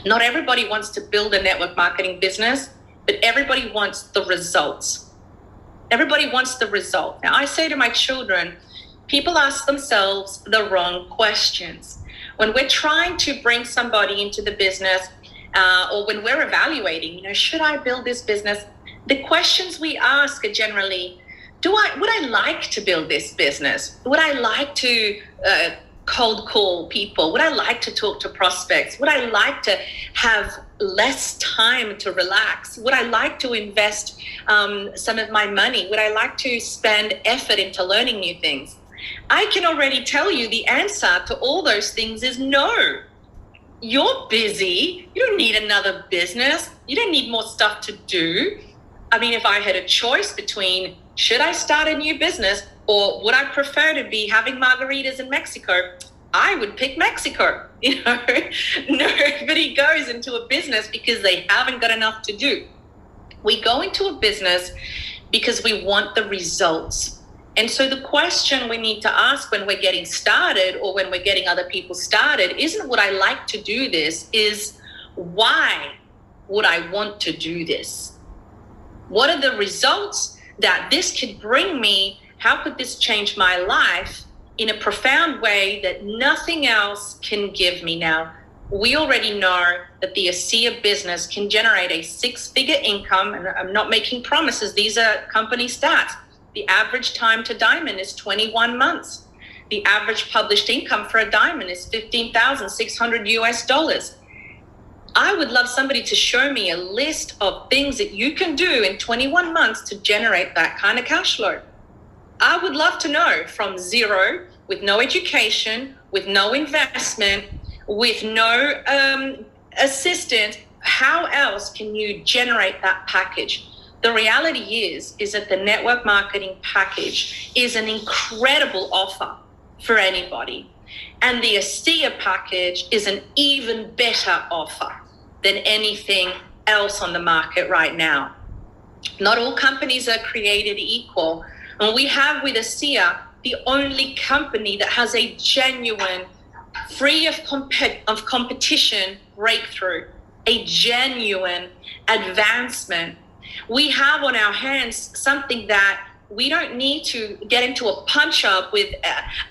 Not everybody wants to build a network marketing business, but everybody wants the results. Everybody wants the result. Now, I say to my children, people ask themselves the wrong questions. When we're trying to bring somebody into the business, or when we're evaluating, should I build this business? The questions we ask are generally, would I like to build this business? Would I like to cold call people? Would I like to talk to prospects? Would I like to have less time to relax? Would I like to invest some of my money? Would I like to spend effort into learning new things? I can already tell you the answer to all those things is no. You're busy. You don't need another business. You don't need more stuff to do. I mean, if I had a choice between should I start a new business or would I prefer to be having margaritas in Mexico, I would pick Mexico. Nobody goes into a business because they haven't got enough to do. We go into a business because we want the results. And so the question we need to ask when we're getting started or when we're getting other people started isn't would I like to do this, is why would I want to do this? What are the results that this could bring me? How could this change my life in a profound way that nothing else can give me? Now, we already know that the Asea business can generate a 6-figure income, and I'm not making promises. These are company stats. The average time to diamond is 21 months. The average published income for a diamond is $15,600 US. I would love somebody to show me a list of things that you can do in 21 months to generate that kind of cash flow. I would love to know from zero, with no education, with no investment, with no assistant, how else can you generate that package? The reality is that the network marketing package is an incredible offer for anybody. And the Asea package is an even better offer than anything else on the market right now. Not all companies are created equal. And we have with Asea the only company that has a genuine, free of competition breakthrough, a genuine advancement. We have on our hands something that we don't need to get into a punch up with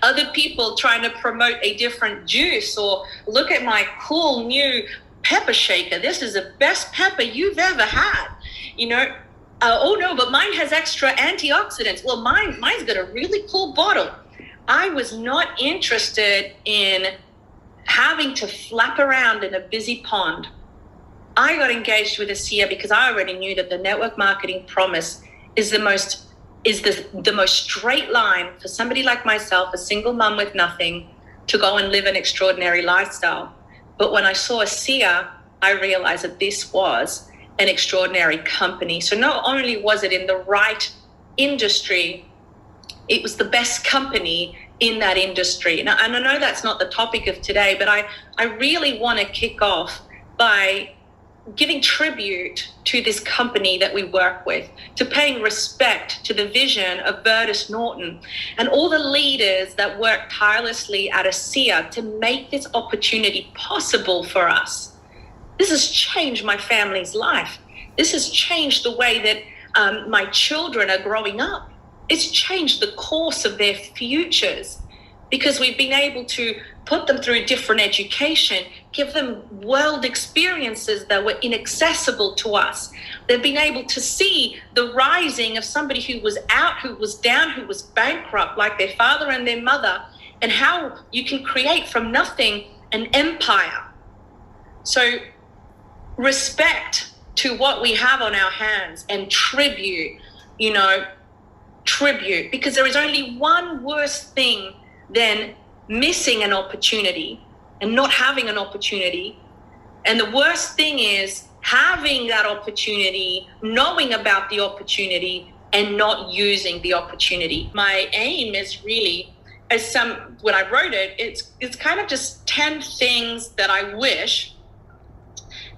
other people trying to promote a different juice or look at my cool new pepper shaker. This is the best pepper you've ever had. Oh no, but mine has extra antioxidants. Well, mine's got a really cool bottle. I was not interested in having to flap around in a busy pond. I got engaged with Asea because I already knew that the network marketing promise is the most straight line for somebody like myself, a single mom with nothing, to go and live an extraordinary lifestyle. But when I saw Asea, I realized that this was an extraordinary company. So not only was it in the right industry, it was the best company in that industry. Now, and I know that's not the topic of today, but I really want to kick off by giving tribute to this company that we work with, to paying respect to the vision of Bertus Norton and all the leaders that work tirelessly at Asea to make this opportunity possible for us. This has changed my family's life. This has changed the way that my children are growing up. It's changed the course of their futures because we've been able to put them through different education, give them world experiences that were inaccessible to us. They've been able to see the rising of somebody who was out, who was down, who was bankrupt, like their father and their mother, and how you can create from nothing an empire. So respect to what we have on our hands and tribute, because there is only one worse thing than missing an opportunity and not having an opportunity. And the worst thing is having that opportunity, knowing about the opportunity and not using the opportunity. My aim is really, when I wrote it, it's kind of just 10 things that I wish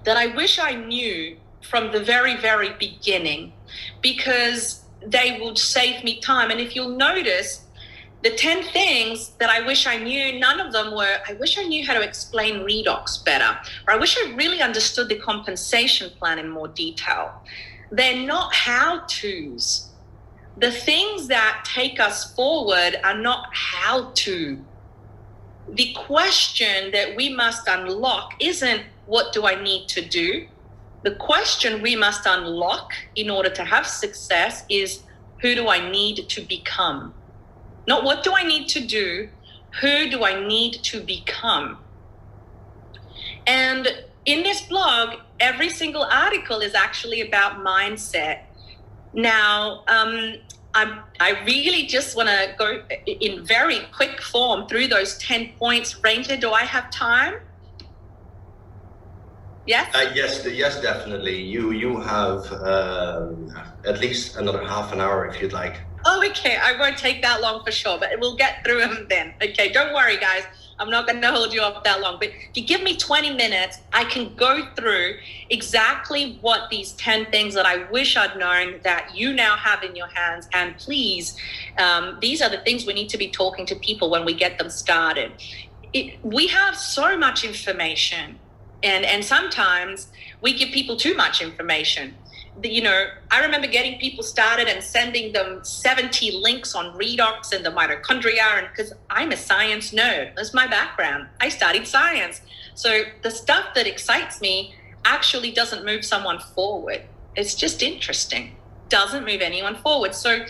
I knew from the very, very beginning, because they would save me time. And if you'll notice, The 10 things that I wish I knew, none of them were, I wish I knew how to explain redox better, or I wish I really understood the compensation plan in more detail. They're not how-tos. The things that take us forward are not how-to. The question that we must unlock isn't, what do I need to do? The question we must unlock in order to have success is, who do I need to become? Not what do I need to do, who do I need to become? And in this blog, every single article is actually about mindset. Now, I really just want to go in very quick form through those 10 points. Ranger, do I have time? Yes? Yes, definitely. You have at least another half an hour if you'd like. Oh, okay. I won't take that long for sure, but we'll get through them then. Okay, don't worry, guys. I'm not going to hold you up that long. But if you give me 20 minutes, I can go through exactly what these 10 things that I wish I'd known that you now have in your hands. And please, these are the things we need to be talking to people when we get them started. We have so much information, and sometimes we give people too much information. You know, I remember getting people started and sending them 70 links on redox and the mitochondria, and because I'm a science nerd, that's my background. I studied science. So the stuff that excites me actually doesn't move someone forward. It's just interesting. Doesn't move anyone forward. So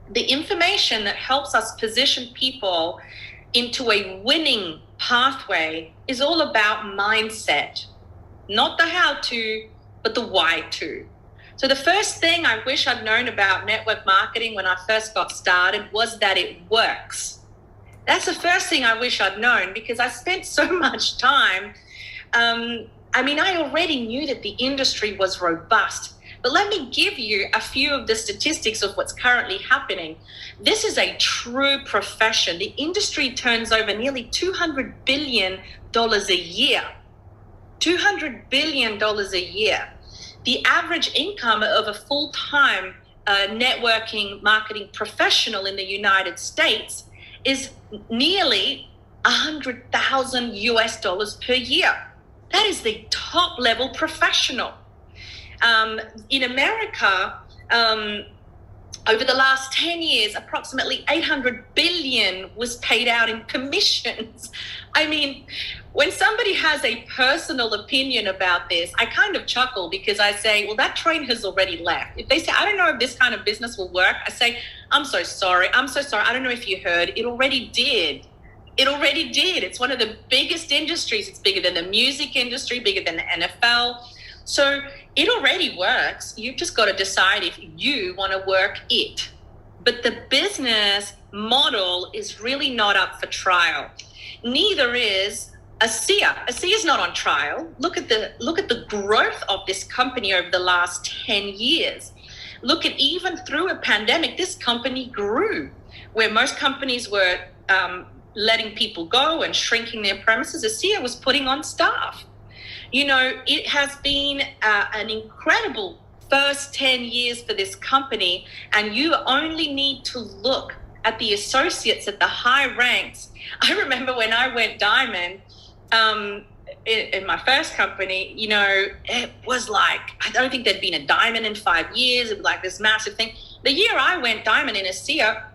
the information that helps us position people into a winning pathway is all about mindset, not the how-to, but the why-to. So the first thing I wish I'd known about network marketing when I first got started was that it works. That's the first thing I wish I'd known, because I spent so much time. I already knew that the industry was robust, but let me give you a few of the statistics of what's currently happening. This is a true profession. The industry turns over nearly $200 billion a year. $200 billion a year. The average income of a full-time networking marketing professional in the United States is nearly $100,000 per year. That is the top level professional. In America, over the last 10 years, approximately $800 billion was paid out in commissions. I mean, when somebody has a personal opinion about this, I kind of chuckle, because I say, well, that train has already left. If they say, I don't know if this kind of business will work, I say, I'm so sorry. I don't know if you heard. It already did. It's one of the biggest industries. It's bigger than the music industry, bigger than the NFL. So it already works. You've just got to decide if you want to work it. But the business model is really not up for trial. Neither is Asea. Asea is not on trial. Look at the growth of this company over the last 10 years. Look at, even through a pandemic, this company grew, where most companies were letting people go and shrinking their premises. Asea was putting on staff. You know, it has been an incredible first 10 years for this company, and you only need to look at the associates at the high ranks. I remember when I went diamond in my first company, you know, it was like, I don't think there'd been a diamond in 5 years. It was like this massive thing. The year I went diamond in Asea,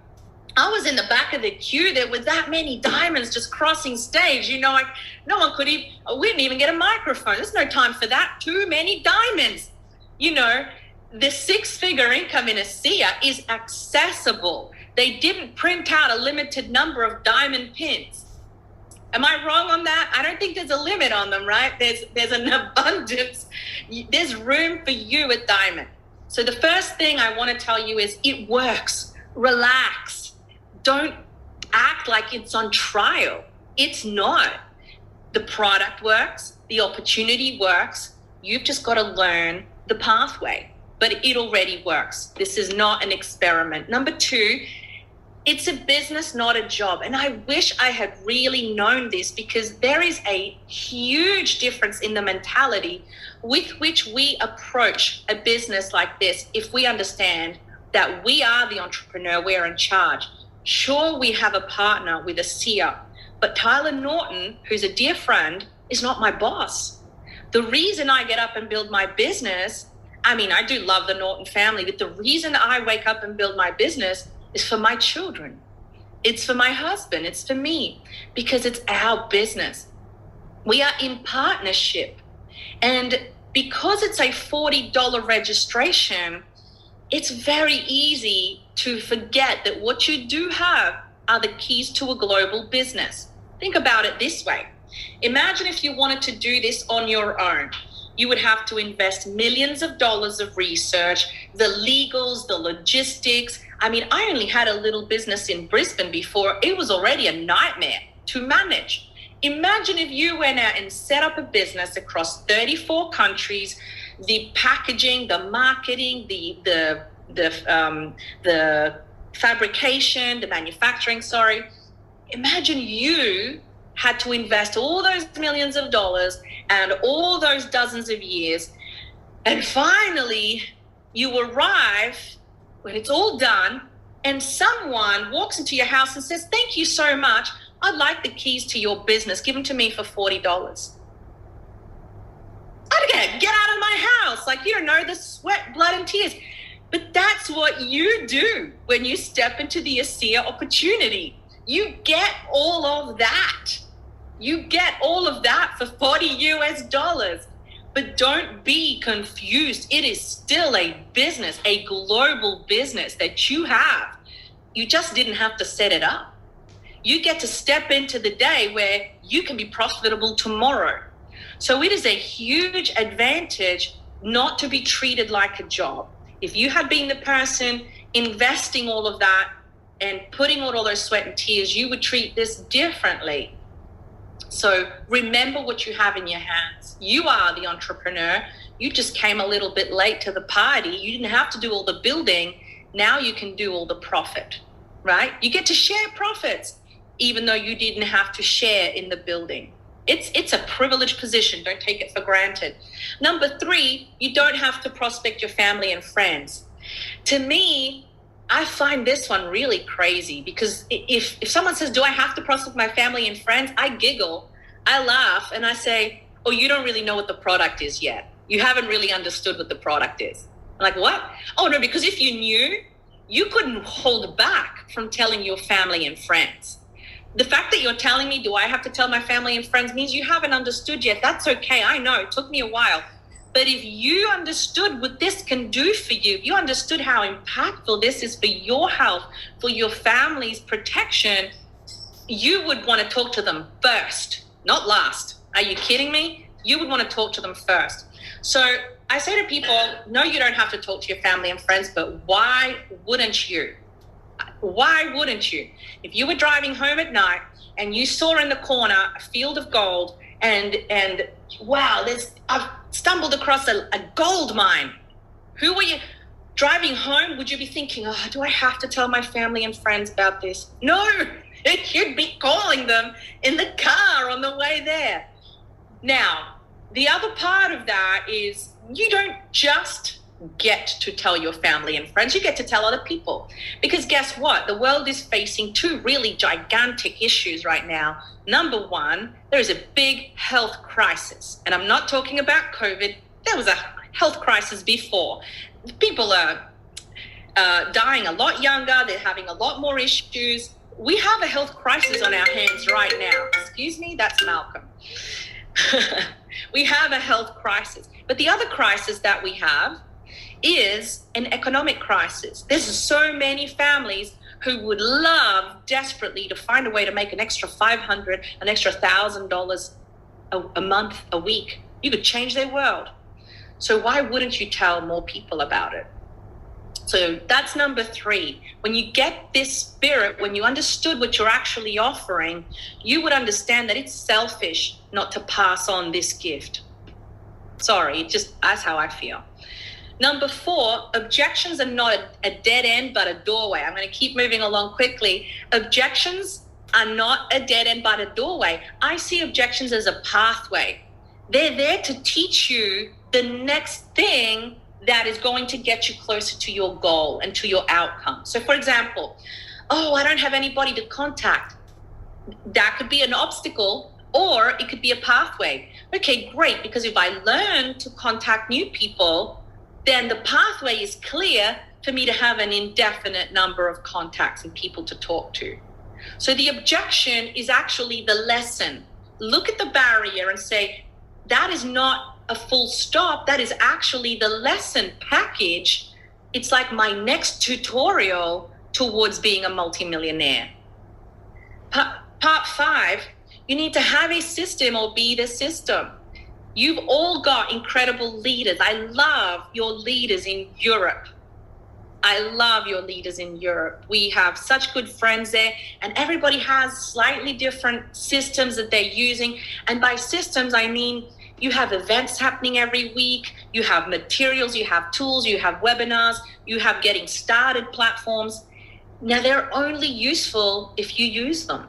I was in the back of the queue. There were that many diamonds just crossing stage. You know, like no one could even, we didn't even get a microphone. There's no time for that. Too many diamonds. You know, the 6-figure income in Asea is accessible. They didn't print out a limited number of diamond pins. Am I wrong on that? I don't think there's a limit on them, right? There's an abundance. There's room for you at diamond. So the first thing I want to tell you is it works. Relax. Don't act like it's on trial. It's not. The product works. The opportunity works. You've just got to learn the pathway, but it already works. This is not an experiment. Number 2, it's a business, not a job. And I wish I had really known this, because there is a huge difference in the mentality with which we approach a business like this. If we understand that we are the entrepreneur, we're in charge. Sure, we have a partner with Asea, but Tyler Norton, who's a dear friend, is not my boss. The reason I get up and build my business, I mean, I do love the Norton family, but the reason I wake up and build my business is for my children. It's for my husband. It's for me, because it's our business. We are in partnership. And because it's a $40 registration, it's very easy to forget that what you do have are the keys to a global business. Think about it this way. Imagine if you wanted to do this on your own. You would have to invest millions of dollars of research, the legals, the logistics. I mean, I only had a little business in Brisbane before. It was already a nightmare to manage. Imagine if you went out and set up a business across 34 countries, the packaging, the marketing, the fabrication, the manufacturing, Imagine you had to invest all those millions of dollars and all those dozens of years, and finally you arrive when it's all done and someone walks into your house and says, "Thank you so much. I'd like the keys to your business. Give them to me for $40. I'd get out of my house. Like, you don't know, the sweat, blood, and tears. But that's what you do when you step into the Asea opportunity. You get all of that. You get all of that for $40 US. But don't be confused. It is still a business, a global business that you have. You just didn't have to set it up. You get to step into the day where you can be profitable tomorrow. So it is a huge advantage not to be treated like a job. If you had been the person investing all of that and putting all those sweat and tears, you would treat this differently. So remember what you have in your hands. You are the entrepreneur. You just came a little bit late to the party. You didn't have to do all the building. Now you can do all the profit, right? You get to share profits, even though you didn't have to share in the building. It's a privileged position. Don't take it for granted. Number 3, you don't have to prospect your family and friends. To me, I find this one really crazy, because if someone says, "Do I have to prospect my family and friends?" I giggle, I laugh, and I say, "Oh, you don't really know what the product is yet. You haven't really understood what the product is." I'm like, "What?" "Oh, no, because if you knew, you couldn't hold back from telling your family and friends. The fact that you're telling me, do I have to tell my family and friends, means you haven't understood yet. That's okay. I know it took me a while. But if you understood what this can do for you, if you understood how impactful this is for your health, for your family's protection, you would want to talk to them first, not last. Are you kidding me? You would want to talk to them first. So I say to people, no, you don't have to talk to your family and friends, but why wouldn't you? Why wouldn't you? If you were driving home at night and you saw in the corner a field of gold and wow, I've stumbled across a gold mine. Who were you driving home? Would you be thinking, "Oh, do I have to tell my family and friends about this?" No, you'd be calling them in the car on the way there. Now, the other part of that is you don't just get to tell your family and friends, you get to tell other people. Because guess what? The world is facing 2 really gigantic issues right now. Number 1, there is a big health crisis. And I'm not talking about COVID. There was a health crisis before. People are dying a lot younger. They're having a lot more issues. We have a health crisis on our hands right now. Excuse me, that's Malcolm. We have a health crisis. But the other crisis that we have is an economic crisis. There's so many families who would love desperately to find a way to make an extra $500, an extra $1,000 a month, a week. You could change their world. So why wouldn't you tell more people about it? So that's number 3. When you get this spirit, when you understood what you're actually offering, you would understand that it's selfish not to pass on this gift. Sorry, that's how I feel. Number 4, objections are not a dead end, but a doorway. I'm going to keep moving along quickly. Objections are not a dead end, but a doorway. I see objections as a pathway. They're there to teach you the next thing that is going to get you closer to your goal and to your outcome. So, for example, Oh, I don't have anybody to contact. That could be an obstacle, or it could be a pathway. Okay, great, because if I learn to contact new people, then the pathway is clear for me to have an indefinite number of contacts and people to talk to. So the objection is actually the lesson. Look at the barrier and say, that is not a full stop. That is actually the lesson package. It's like my next tutorial towards being a multimillionaire. Part 5, you need to have a system or be the system. You've all got incredible leaders. I love your leaders in Europe. I love your leaders in Europe. We have such good friends there, and everybody has slightly different systems that they're using. And by systems, I mean you have events happening every week, you have materials, you have tools, you have webinars, you have getting started platforms. Now, they're only useful if you use them.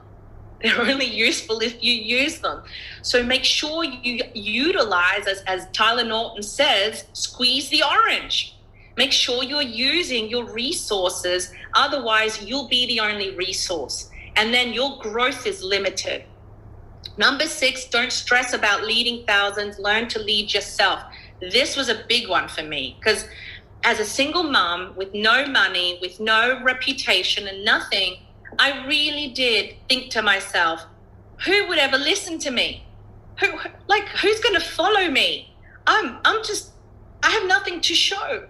They're only useful if you use them. So make sure you utilize, as Tyler Norton says, squeeze the orange. Make sure you're using your resources. Otherwise, you'll be the only resource. And then your growth is limited. Number 6, don't stress about leading thousands. Learn to lead yourself. This was a big one for me because as a single mom with no money, with no reputation and nothing, I really did think to myself, who would ever listen to me? Who's going to follow me? I have nothing to show,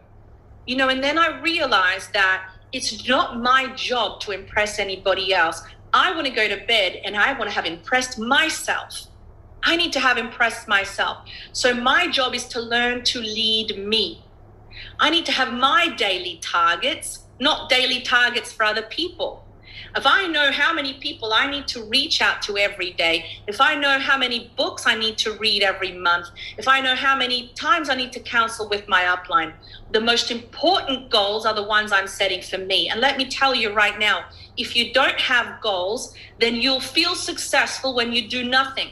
and then I realized that it's not my job to impress anybody else. I want to go to bed and I want to have impressed myself. I need to have impressed myself. So my job is to learn to lead me. I need to have my daily targets, not daily targets for other people. If I know how many people I need to reach out to every day, if I know how many books I need to read every month, if I know how many times I need to counsel with my upline, the most important goals are the ones I'm setting for me. And let me tell you right now, if you don't have goals, then you'll feel successful when you do nothing.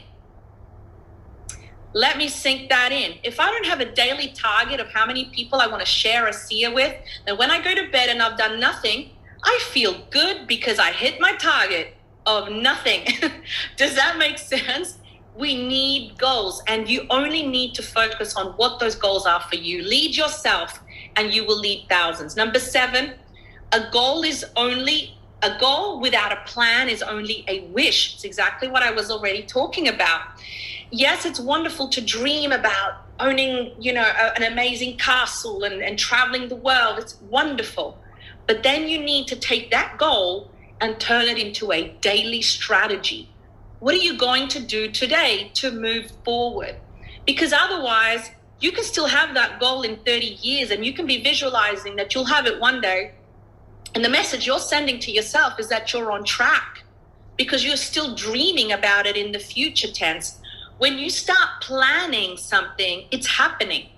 Let me sink that in. If I don't have a daily target of how many people I want to share Asea with, then when I go to bed and I've done nothing, I feel good because I hit my target of nothing. Does that make sense? We need goals, and you only need to focus on what those goals are for you. Lead yourself and you will lead thousands. Number 7, a goal without a plan is only a wish. It's exactly what I was already talking about. Yes, it's wonderful to dream about owning, an amazing castle and traveling the world. It's wonderful. But then you need to take that goal and turn it into a daily strategy. What are you going to do today to move forward? Because otherwise, you can still have that goal in 30 years and you can be visualizing that you'll have it one day. And the message you're sending to yourself is that you're on track because you're still dreaming about it in the future tense. When you start planning something, it's happening.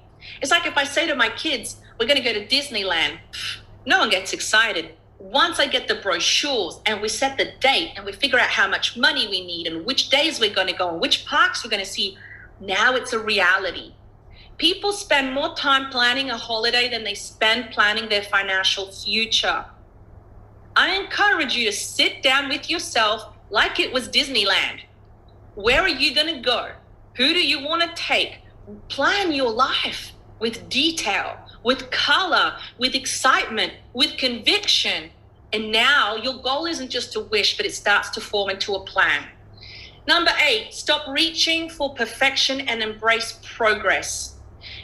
It's like if I say to my kids, we're going to go to Disneyland. No one gets excited. Once I get the brochures and we set the date and we figure out how much money we need and which days we're going to go and which parks we're going to see, now it's a reality. People spend more time planning a holiday than they spend planning their financial future. I encourage you to sit down with yourself like it was Disneyland. Where are you going to go? Who do you want to take? Plan your life with detail, with color, with excitement, with conviction. And now your goal isn't just a wish, but it starts to form into a plan. Number 8, stop reaching for perfection and embrace progress.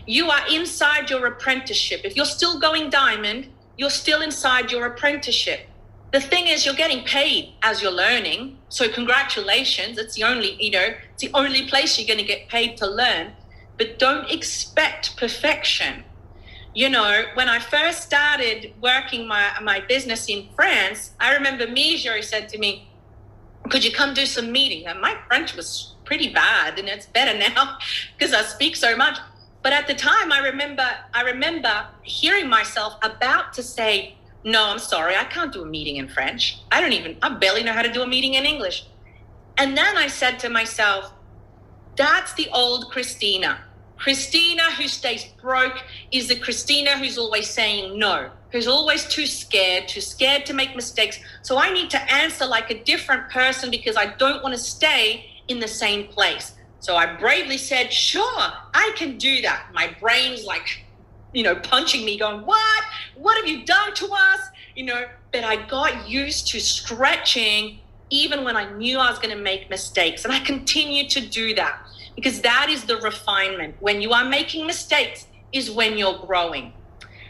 You are inside your apprenticeship. If you're still going diamond, you're still inside your apprenticeship. The thing is, you're getting paid as you're learning. So congratulations. It's the only place you're going to get paid to learn. But don't expect perfection. When I first started working my business in France, I remember Mijo said to me, could you come do some meeting? And my French was pretty bad, and it's better now because I speak so much. But at the time, I remember hearing myself about to say, no, I'm sorry, I can't do a meeting in French. I barely know how to do a meeting in English. And then I said to myself, that's the old Cristina. Cristina who stays broke is the Cristina who's always saying no, who's always too scared to make mistakes. So I need to answer like a different person because I don't want to stay in the same place. So I bravely said, sure, I can do that. My brain's like, punching me, going, what have you done to us? But I got used to stretching even when I knew I was going to make mistakes. And I continue to do that because that is the refinement. When you are making mistakes is when you're growing.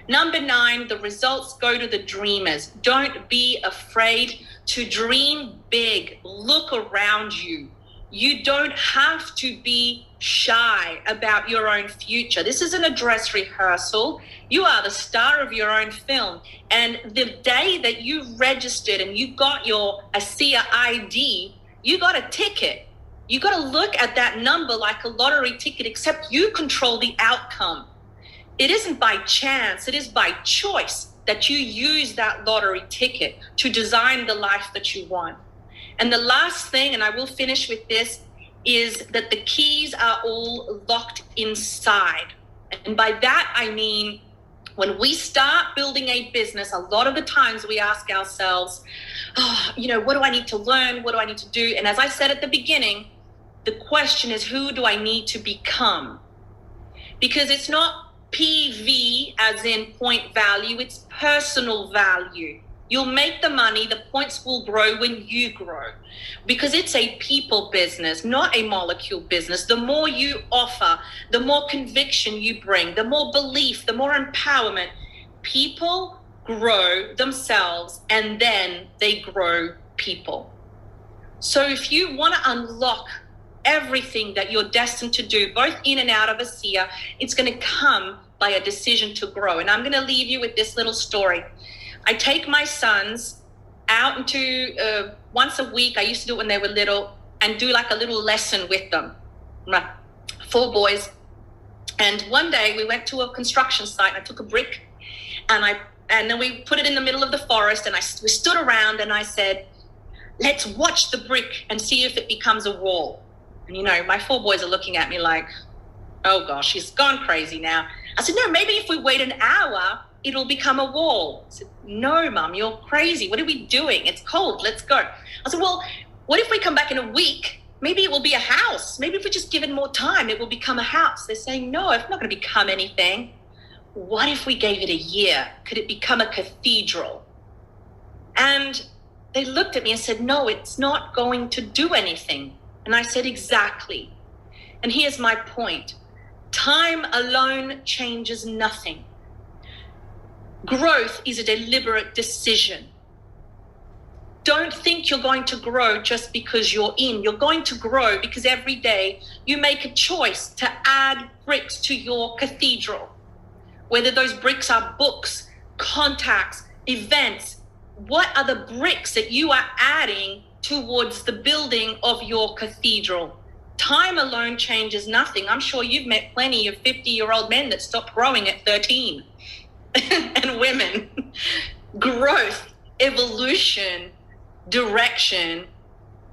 Number 9, the results go to the dreamers. Don't be afraid to dream big. Look around you. You don't have to be shy about your own future. This isn't a dress rehearsal. You are the star of your own film. And the day that you registered and you got your Asea ID, you got a ticket. You got to look at that number like a lottery ticket, except you control the outcome. It isn't by chance, it is by choice that you use that lottery ticket to design the life that you want. And the last thing, and I will finish with this, is that the keys are all locked inside. And by that, I mean, when we start building a business, a lot of the times we ask ourselves, what do I need to learn? What do I need to do? And as I said at the beginning, the question is, who do I need to become? Because it's not PV as in point value, it's personal value. You'll make the money, the points will grow when you grow, because it's a people business, not a molecule business. The more you offer, the more conviction you bring, the more belief, the more empowerment. People grow themselves and then they grow people. So if you want to unlock everything that you're destined to do, both in and out of Asea, it's going to come by a decision to grow. And I'm going to leave you with this little story. I take my sons out into once a week. I used to do it when they were little and do like a little lesson with them. 4 boys. And one day we went to a construction site and I took a brick and then we put it in the middle of the forest and we stood around and I said, let's watch the brick and see if it becomes a wall. And my 4 boys are looking at me like, oh gosh, she's gone crazy now. I said, no, maybe if we wait an hour, it'll become a wall. I said, no, Mum, you're crazy. What are we doing? It's cold. Let's go. I said, well, what if we come back in a week? Maybe it will be a house. Maybe if we just give it more time, it will become a house. They're saying, no, it's not going to become anything. What if we gave it a year? Could it become a cathedral? And they looked at me and said, no, it's not going to do anything. And I said, exactly. And here's my point. Time alone changes nothing. Growth is a deliberate decision. Don't think you're going to grow just because you're in. You're going to grow because every day you make a choice to add bricks to your cathedral. Whether those bricks are books, contacts, events, what are the bricks that you are adding towards the building of your cathedral? Time alone changes nothing. I'm sure you've met plenty of 50-year-old men that stopped growing at 13. And women. Growth, evolution, direction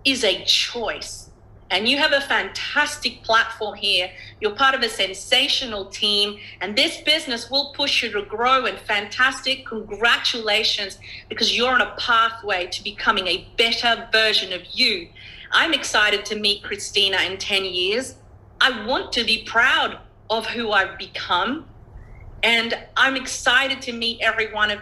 is a choice. And you have a fantastic platform here. You're part of a sensational team, and this business will push you to grow. And fantastic, congratulations, because you're on a pathway to becoming a better version of you. I'm excited to meet Cristina in 10 years. I want to be proud of who I've become. And I'm excited to meet every one of